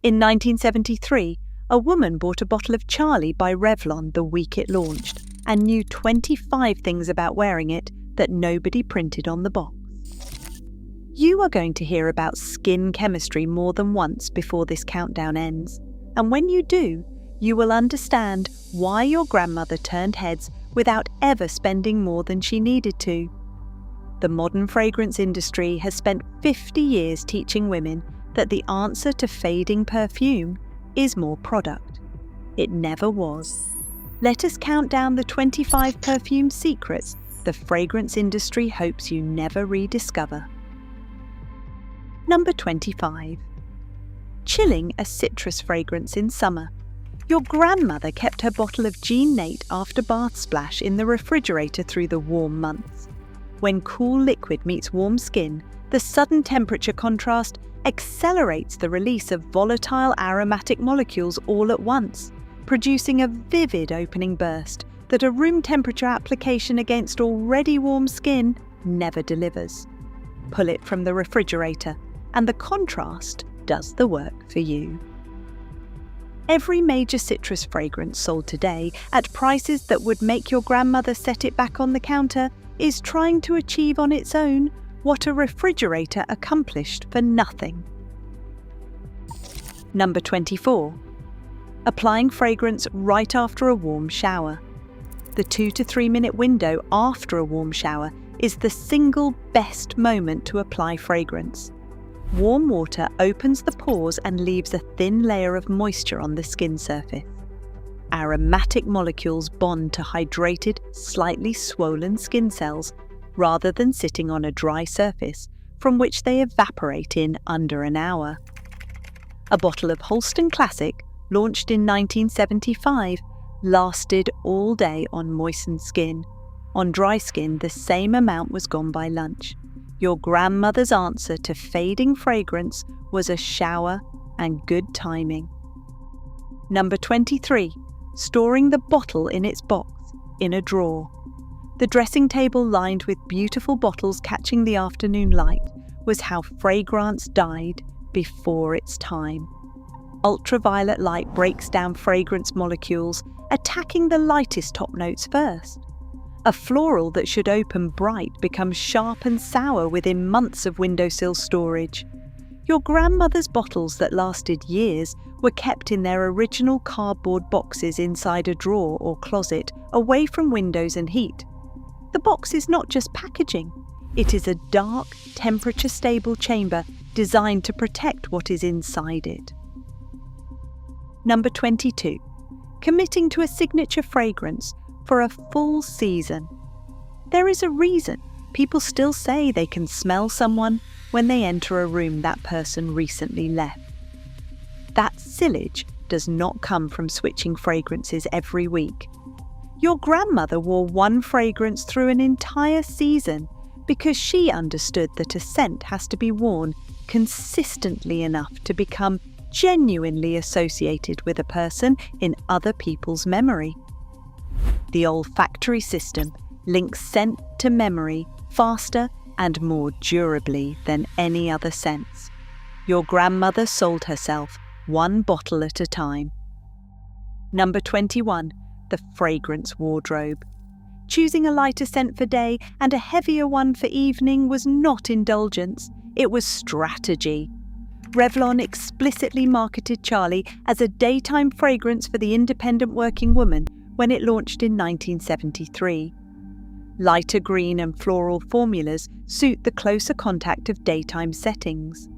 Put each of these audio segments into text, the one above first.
In 1973, a woman bought a bottle of Charlie by Revlon the week it launched and knew 25 things about wearing it that nobody printed on the box. You are going to hear about skin chemistry more than once before this countdown ends, and when you do, you will understand why your grandmother turned heads without ever spending more than she needed to. The modern fragrance industry has spent 50 years teaching women that the answer to fading perfume is more product. It never was. Let us count down the 25 perfume secrets the fragrance industry hopes you never rediscover. Number 25. Chilling a citrus fragrance in summer. Your grandmother kept her bottle of Jean Nate After Bath Splash in the refrigerator through the warm months. When cool liquid meets warm skin, the sudden temperature contrast accelerates the release of volatile aromatic molecules all at once, producing a vivid opening burst that a room temperature application against already warm skin never delivers. Pull it from the refrigerator, and the contrast does the work for you. Every major citrus fragrance sold today at prices that would make your grandmother set it back on the counter is trying to achieve on its own what a refrigerator accomplished for nothing. Number 24. Applying fragrance right after a warm shower. The 2 to 3 minute window after a warm shower is the single best moment to apply fragrance. Warm water opens the pores and leaves a thin layer of moisture on the skin surface. Aromatic molecules bond to hydrated, slightly swollen skin cells rather than sitting on a dry surface from which they evaporate in under an hour. A bottle of Holston Classic, launched in 1975, lasted all day on moistened skin. On dry skin, the same amount was gone by lunch. Your grandmother's answer to fading fragrance was a shower and good timing. Number 23. Storing the bottle in its box, in a drawer. The dressing table lined with beautiful bottles catching the afternoon light was how fragrance died before its time. Ultraviolet light breaks down fragrance molecules, attacking the lightest top notes first. A floral that should open bright becomes sharp and sour within months of windowsill storage. Your grandmother's bottles that lasted years were kept in their original cardboard boxes inside a drawer or closet, away from windows and heat. The box is not just packaging. It is a dark, temperature-stable chamber designed to protect what is inside it. Number 22. Committing to a signature fragrance for a full season. There is a reason people still say they can smell someone when they enter a room that person recently left. That sillage does not come from switching fragrances every week. Your grandmother wore one fragrance through an entire season because she understood that a scent has to be worn consistently enough to become genuinely associated with a person in other people's memory. The olfactory system links scent to memory faster and more durably than any other sense. Your grandmother sold herself one bottle at a time. Number 21. The fragrance wardrobe. Choosing a lighter scent for day and a heavier one for evening was not indulgence, it was strategy. Revlon explicitly marketed Charlie as a daytime fragrance for the independent working woman when it launched in 1973. Lighter green and floral formulas suit the closer contact of daytime settings.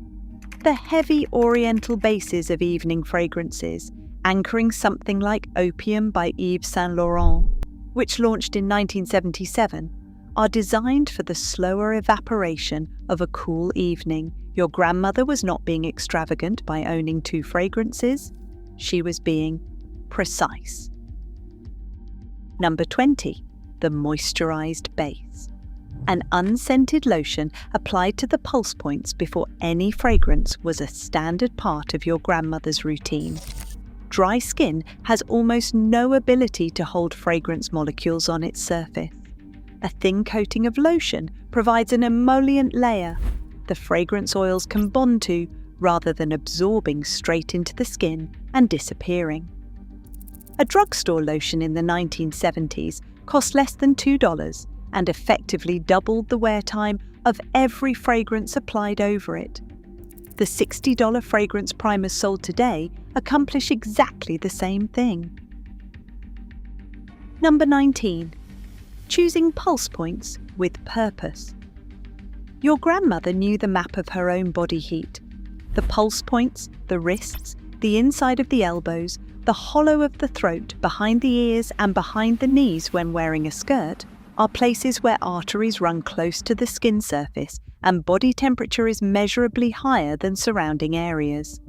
The heavy oriental bases of evening fragrances, anchoring something like Opium by Yves Saint Laurent, which launched in 1977, are designed for the slower evaporation of a cool evening. Your grandmother was not being extravagant by owning 2 fragrances. She was being precise. Number 20. The moisturized base. An unscented lotion applied to the pulse points before any fragrance was a standard part of your grandmother's routine. Dry skin has almost no ability to hold fragrance molecules on its surface. A thin coating of lotion provides an emollient layer the fragrance oils can bond to rather than absorbing straight into the skin and disappearing. A drugstore lotion in the 1970s cost less than $2 and effectively doubled the wear time of every fragrance applied over it. The $60 fragrance primers sold today accomplish exactly the same thing. Number 19. Choosing pulse points with purpose. Your grandmother knew the map of her own body heat. The pulse points, the wrists, the inside of the elbows, the hollow of the throat, behind the ears and behind the knees when wearing a skirt are places where arteries run close to the skin surface and body temperature is measurably higher than surrounding areas.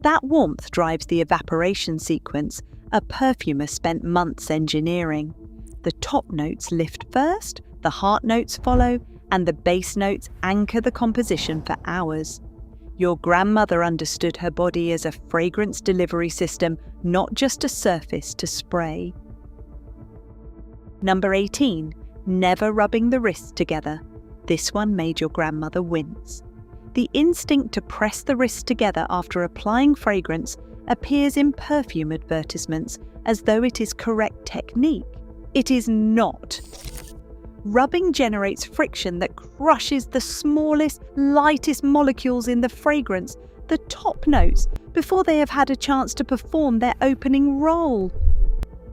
That warmth drives the evaporation sequence a perfumer spent months engineering. The top notes lift first, the heart notes follow, and the base notes anchor the composition for hours. Your grandmother understood her body as a fragrance delivery system, not just a surface to spray. Number 18. Never rubbing the wrists together. This one made your grandmother wince. The instinct to press the wrists together after applying fragrance appears in perfume advertisements as though it is correct technique. It is not. Rubbing generates friction that crushes the smallest, lightest molecules in the fragrance, the top notes, before they have had a chance to perform their opening role.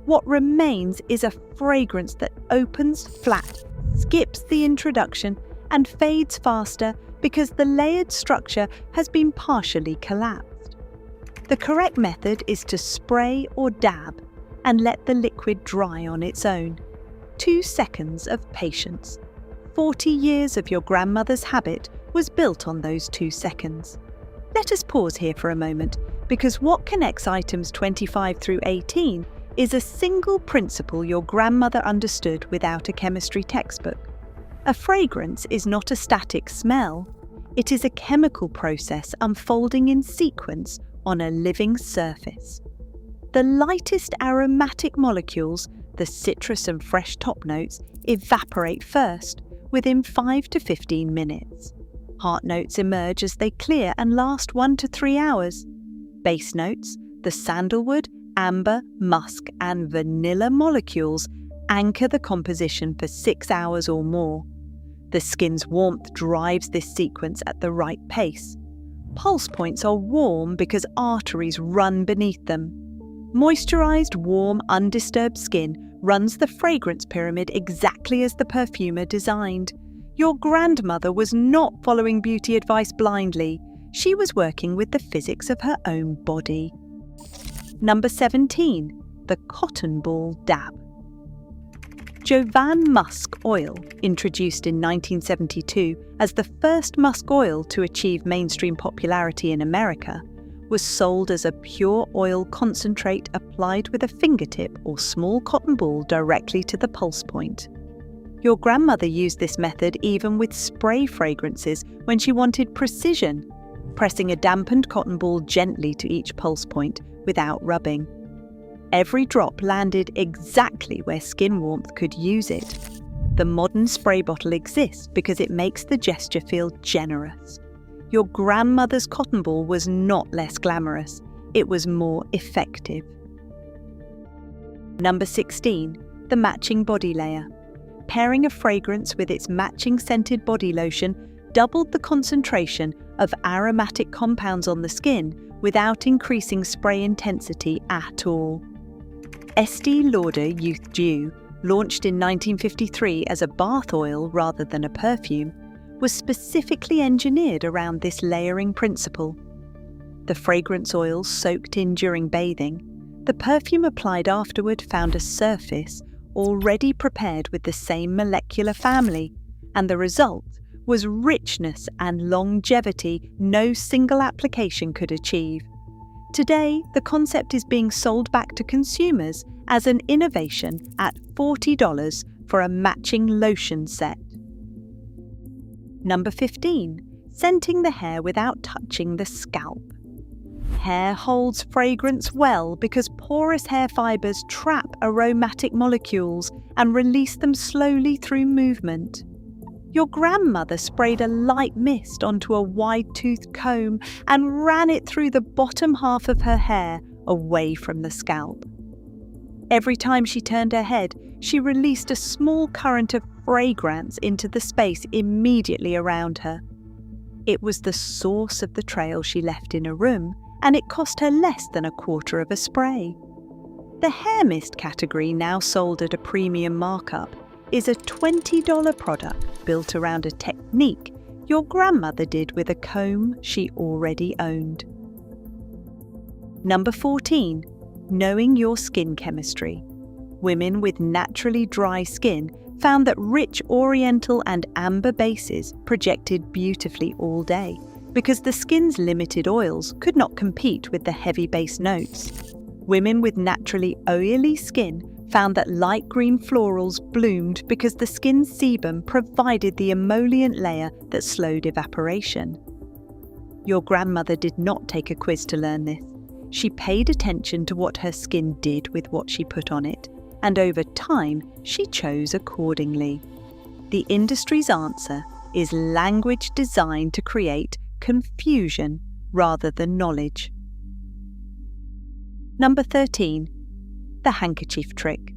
What remains is a fragrance that opens flat, skips the introduction, and fades faster because the layered structure has been partially collapsed. The correct method is to spray or dab and let the liquid dry on its own. 2 seconds of patience. 40 years of your grandmother's habit was built on those 2 seconds. Let us pause here for a moment, because what connects items 25 through 18 is a single principle your grandmother understood without a chemistry textbook. A fragrance is not a static smell. It is a chemical process unfolding in sequence on a living surface. The lightest aromatic molecules, the citrus and fresh top notes, evaporate first, within 5 to 15 minutes. Heart notes emerge as they clear and last 1 to 3 hours. Base notes, the sandalwood, amber, musk, and vanilla molecules anchor the composition for 6 hours or more. The skin's warmth drives this sequence at the right pace. Pulse points are warm because arteries run beneath them. Moisturized, warm, undisturbed skin runs the fragrance pyramid exactly as the perfumer designed. Your grandmother was not following beauty advice blindly. She was working with the physics of her own body. Number 17. The cotton ball dab. Jovan Musk Oil, introduced in 1972 as the first musk oil to achieve mainstream popularity in America, was sold as a pure oil concentrate applied with a fingertip or small cotton ball directly to the pulse point. Your grandmother used this method even with spray fragrances when she wanted precision, pressing a dampened cotton ball gently to each pulse point without rubbing. Every drop landed exactly where skin warmth could use it. The modern spray bottle exists because it makes the gesture feel generous. Your grandmother's cotton ball was not less glamorous, it was more effective. Number 16. The matching body layer. Pairing a fragrance with its matching scented body lotion doubled the concentration of aromatic compounds on the skin without increasing spray intensity at all. Estee Lauder Youth Dew, launched in 1953 as a bath oil rather than a perfume, was specifically engineered around this layering principle. The fragrance oils soaked in during bathing, the perfume applied afterward found a surface already prepared with the same molecular family, and the result was richness and longevity no single application could achieve. Today, the concept is being sold back to consumers as an innovation at $40 for a matching lotion set. Number 15. Scenting the hair without touching the scalp. Hair holds fragrance well because porous hair fibers trap aromatic molecules and release them slowly through movement. Your grandmother sprayed a light mist onto a wide-toothed comb and ran it through the bottom half of her hair away from the scalp. Every time she turned her head, she released a small current of fragrance into the space immediately around her. It was the source of the trail she left in a room, and it cost her less than a quarter of a spray. The hair mist category, now sold at a premium markup, is a $20 product built around a technique your grandmother did with a comb she already owned. Number 14. Knowing your skin chemistry. Women with naturally dry skin found that rich oriental and amber bases projected beautifully all day because the skin's limited oils could not compete with the heavy base notes. Women with naturally oily skin found that light green florals bloomed because the skin's sebum provided the emollient layer that slowed evaporation. Your grandmother did not take a quiz to learn this. She paid attention to what her skin did with what she put on it, and over time, she chose accordingly. The industry's answer is language designed to create confusion rather than knowledge. Number 13. The handkerchief trick.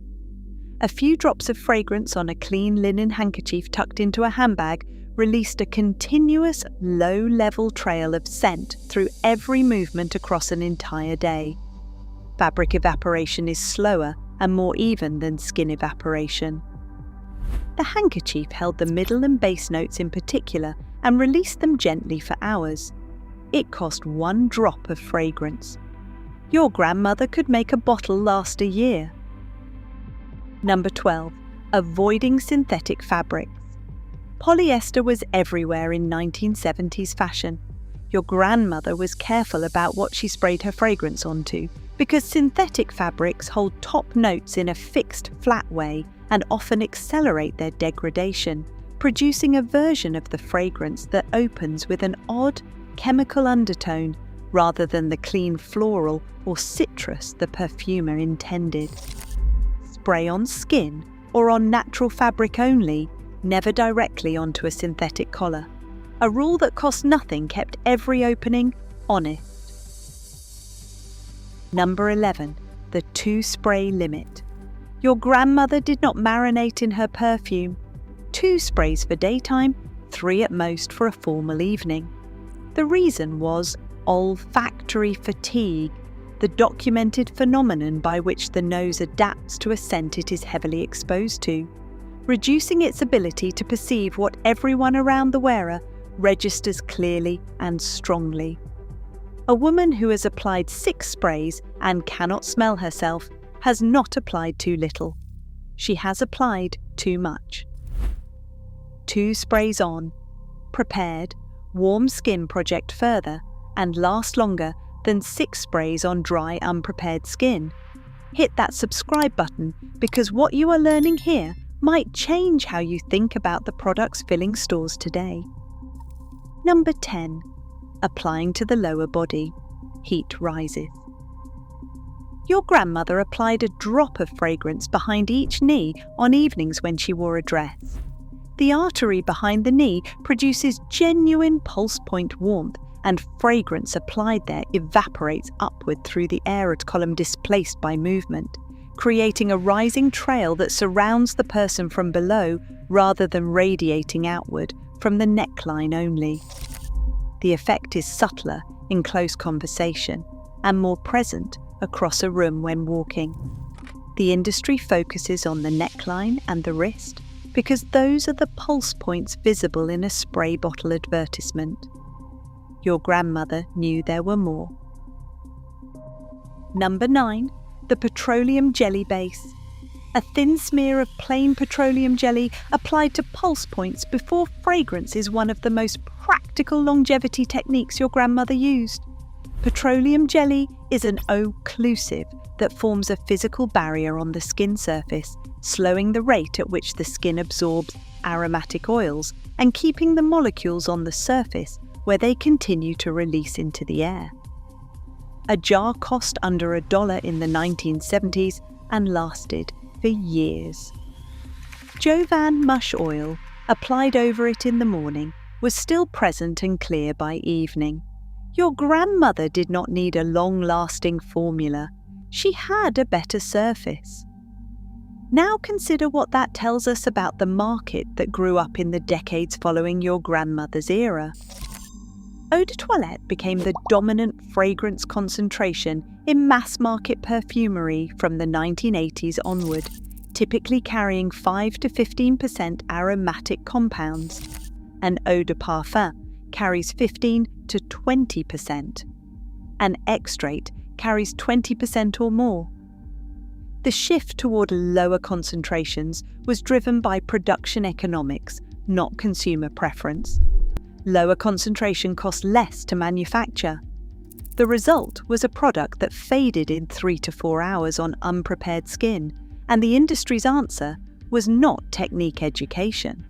A few drops of fragrance on a clean linen handkerchief tucked into a handbag released a continuous, low-level trail of scent through every movement across an entire day. Fabric evaporation is slower and more even than skin evaporation. The handkerchief held the middle and base notes in particular and released them gently for hours. It cost 1 drop of fragrance. Your grandmother could make a bottle last a year. Number 12. Avoiding synthetic fabrics. Polyester was everywhere in 1970s fashion. Your grandmother was careful about what she sprayed her fragrance onto because synthetic fabrics hold top notes in a fixed, flat way and often accelerate their degradation, producing a version of the fragrance that opens with an odd, chemical undertone rather than the clean floral or citrus the perfumer intended. Spray on skin or on natural fabric only, never directly onto a synthetic collar. A rule that cost nothing kept every opening honest. Number 11. The 2-spray limit. Your grandmother did not marinate in her perfume. 2 sprays for daytime, 3 at most for a formal evening. The reason was olfactory fatigue, the documented phenomenon by which the nose adapts to a scent it is heavily exposed to, reducing its ability to perceive what everyone around the wearer registers clearly and strongly. A woman who has applied 6 sprays and cannot smell herself has not applied too little. She has applied too much. 2 sprays on, prepared, warm skin project further and last longer than 6 sprays on dry, unprepared skin. Hit that subscribe button because what you are learning here might change how you think about the products filling stores today. Number 10. Applying to the lower body. Heat rises. Your grandmother applied a drop of fragrance behind each knee on evenings when she wore a dress. The artery behind the knee produces genuine pulse point warmth, and fragrance applied there evaporates upward through the air column displaced by movement, creating a rising trail that surrounds the person from below rather than radiating outward from the neckline only. The effect is subtler in close conversation and more present across a room when walking. The industry focuses on the neckline and the wrist because those are the pulse points visible in a spray bottle advertisement. Your grandmother knew there were more. Number 9. The petroleum jelly base. A thin smear of plain petroleum jelly applied to pulse points before fragrance is one of the most practical longevity techniques your grandmother used. Petroleum jelly is an occlusive that forms a physical barrier on the skin surface, slowing the rate at which the skin absorbs aromatic oils and keeping the molecules on the surface where they continue to release into the air. A jar cost under $1 in the 1970s and lasted for years. Jovan Musk Oil, applied over it in the morning, was still present and clear by evening. Your grandmother did not need a long-lasting formula. She had a better surface. Now consider what that tells us about the market that grew up in the decades following your grandmother's era. Eau de toilette became the dominant fragrance concentration in mass-market perfumery from the 1980s onward, typically carrying 5 to 15% aromatic compounds. An eau de parfum carries 15 to 20%. An extrait carries 20% or more. The shift toward lower concentrations was driven by production economics, not consumer preference. Lower concentration cost less to manufacture. The result was a product that faded in 3 to 4 hours on unprepared skin, and the industry's answer was not technique education.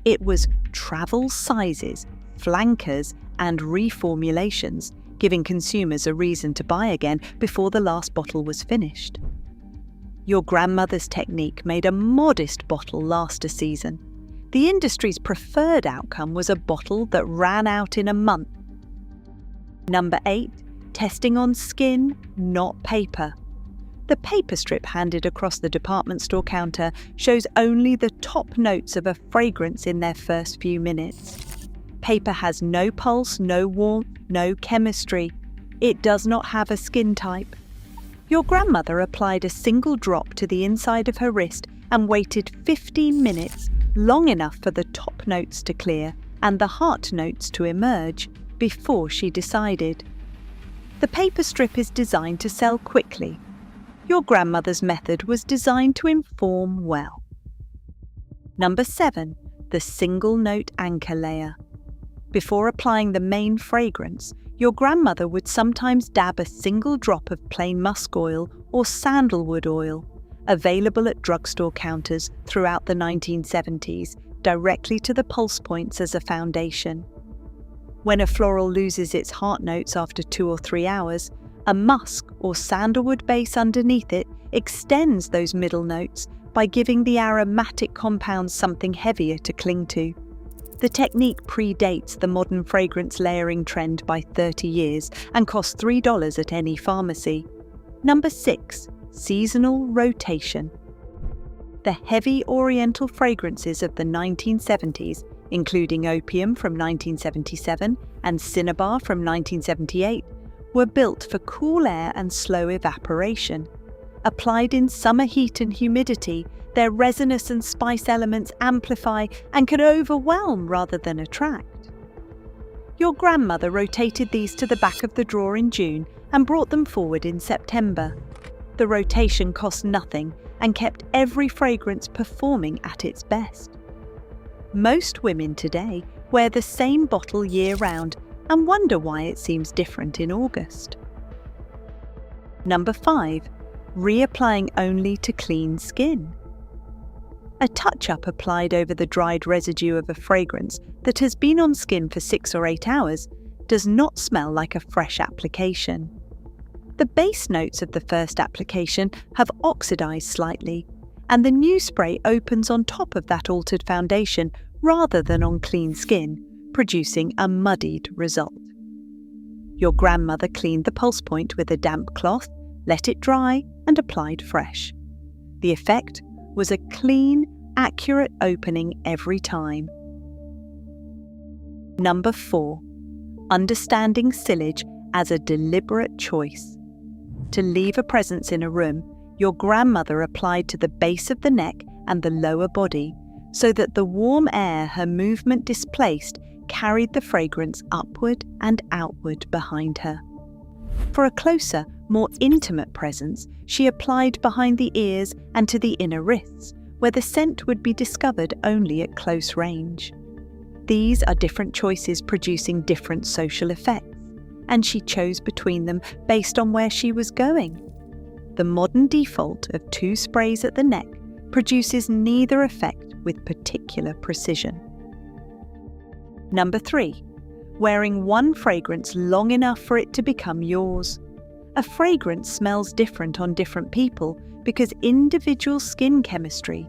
It was travel sizes, flankers, and reformulations, giving consumers a reason to buy again before the last bottle was finished. Your grandmother's technique made a modest bottle last a season. The industry's preferred outcome was a bottle that ran out in a month. Number 8. Testing on skin, not paper. The paper strip handed across the department store counter shows only the top notes of a fragrance in their first few minutes. Paper has no pulse, no warmth, no chemistry. It does not have a skin type. Your grandmother applied a single drop to the inside of her wrist and waited 15 minutes, long enough for the top notes to clear and the heart notes to emerge, before she decided. The paper strip is designed to sell quickly. Your grandmother's method was designed to inform well. Number 7. The single note anchor layer. Before applying the main fragrance, your grandmother would sometimes dab a single drop of plain musk oil or sandalwood oil, available at drugstore counters throughout the 1970s, directly to the pulse points as a foundation. When a floral loses its heart notes after 2 or 3 hours, a musk or sandalwood base underneath it extends those middle notes by giving the aromatic compounds something heavier to cling to. The technique predates the modern fragrance layering trend by 30 years and costs $3 at any pharmacy. Number 6. Seasonal rotation. The heavy oriental fragrances of the 1970s, including Opium from 1977 and Cinnabar from 1978, were built for cool air and slow evaporation. Applied in summer heat and humidity, their resinous and spice elements amplify and can overwhelm rather than attract. Your grandmother rotated these to the back of the drawer in June and brought them forward in September. The rotation cost nothing and kept every fragrance performing at its best. Most women today wear the same bottle year-round and wonder why it seems different in August. Number 5. Reapplying only to clean skin. A touch-up applied over the dried residue of a fragrance that has been on skin for 6 or 8 hours does not smell like a fresh application. The base notes of the first application have oxidized slightly, and the new spray opens on top of that altered foundation rather than on clean skin, producing a muddied result. Your grandmother cleaned the pulse point with a damp cloth, let it dry, and applied fresh. The effect was a clean, accurate opening every time. Number 4. Understanding sillage as a deliberate choice. To leave a presence in a room, your grandmother applied to the base of the neck and the lower body, so that the warm air her movement displaced carried the fragrance upward and outward behind her. For a closer, more intimate presence, she applied behind the ears and to the inner wrists, where the scent would be discovered only at close range. These are different choices producing different social effects, and she chose between them based on where she was going. The modern default of 2 sprays at the neck produces neither effect with particular precision. Number 3. Wearing one fragrance long enough for it to become yours. A fragrance smells different on different people because individual skin chemistry,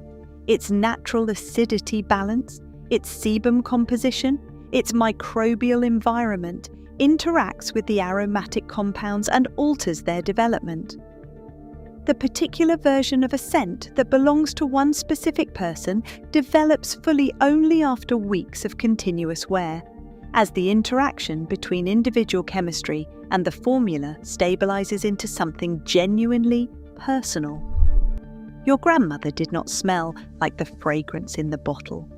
its natural acidity balance, its sebum composition, its microbial environment, interacts with the aromatic compounds and alters their development. The particular version of a scent that belongs to one specific person develops fully only after weeks of continuous wear, as the interaction between individual chemistry and the formula stabilizes into something genuinely personal. Your grandmother did not smell like the fragrance in the bottle.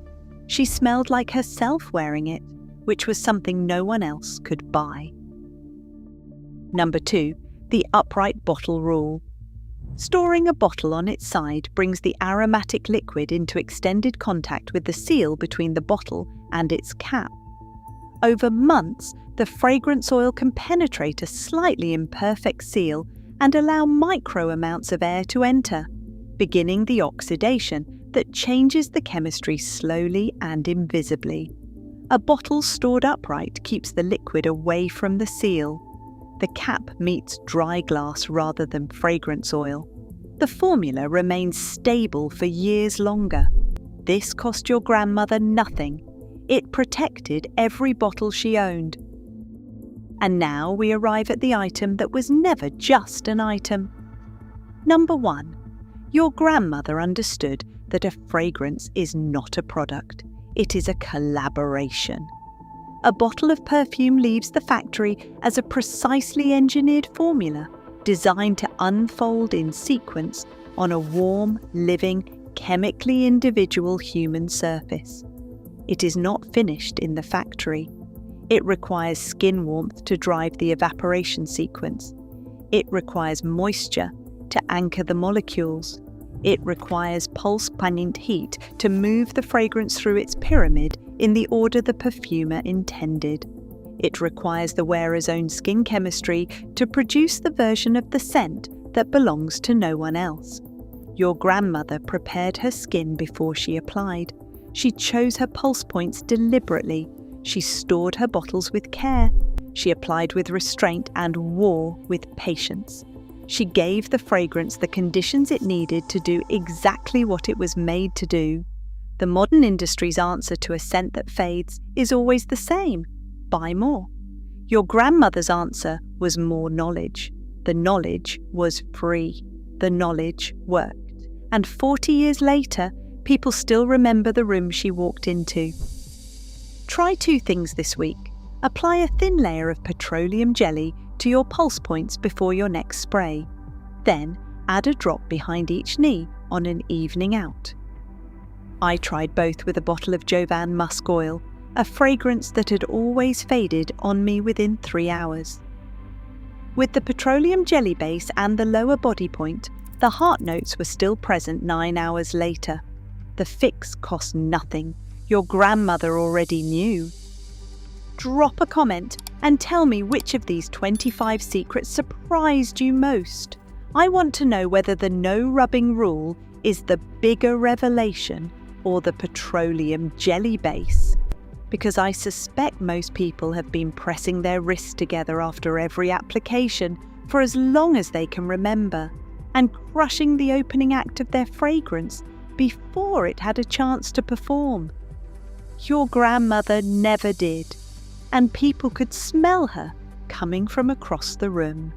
She smelled like herself wearing it, which was something no one else could buy. Number 2, the upright bottle rule. Storing a bottle on its side brings the aromatic liquid into extended contact with the seal between the bottle and its cap. Over months, the fragrance oil can penetrate a slightly imperfect seal and allow micro amounts of air to enter, beginning the oxidation that changes the chemistry slowly and invisibly. A bottle stored upright keeps the liquid away from the seal. The cap meets dry glass rather than fragrance oil. The formula remains stable for years longer. This cost your grandmother nothing. It protected every bottle she owned. And now we arrive at the item that was never just an item. Number 1. Your grandmother understood that a fragrance is not a product. It is a collaboration. A bottle of perfume leaves the factory as a precisely engineered formula designed to unfold in sequence on a warm, living, chemically individual human surface. It is not finished in the factory. It requires skin warmth to drive the evaporation sequence. It requires moisture to anchor the molecules. It requires pulse-poignant heat to move the fragrance through its pyramid in the order the perfumer intended. It requires the wearer's own skin chemistry to produce the version of the scent that belongs to no one else. Your grandmother prepared her skin before she applied. She chose her pulse points deliberately. She stored her bottles with care. She applied with restraint and wore with patience. She gave the fragrance the conditions it needed to do exactly what it was made to do. The modern industry's answer to a scent that fades is always the same: buy more. Your grandmother's answer was more knowledge. The knowledge was free. The knowledge worked. And 40 years later, people still remember the room she walked into. Try 2 things this week. Apply a thin layer of petroleum jelly to your pulse points before your next spray. Then add a drop behind each knee on an evening out. I tried both with a bottle of Jovan Musk Oil, a fragrance that had always faded on me within 3 hours. With the petroleum jelly base and the lower body point, the heart notes were still present 9 hours later. The fix cost nothing. Your grandmother already knew. Drop a comment and tell me which of these 25 secrets surprised you most. I want to know whether the no rubbing rule is the bigger revelation or the petroleum jelly base. Because I suspect most people have been pressing their wrists together after every application for as long as they can remember, and crushing the opening act of their fragrance before it had a chance to perform. Your grandmother never did, and people could smell her coming from across the room.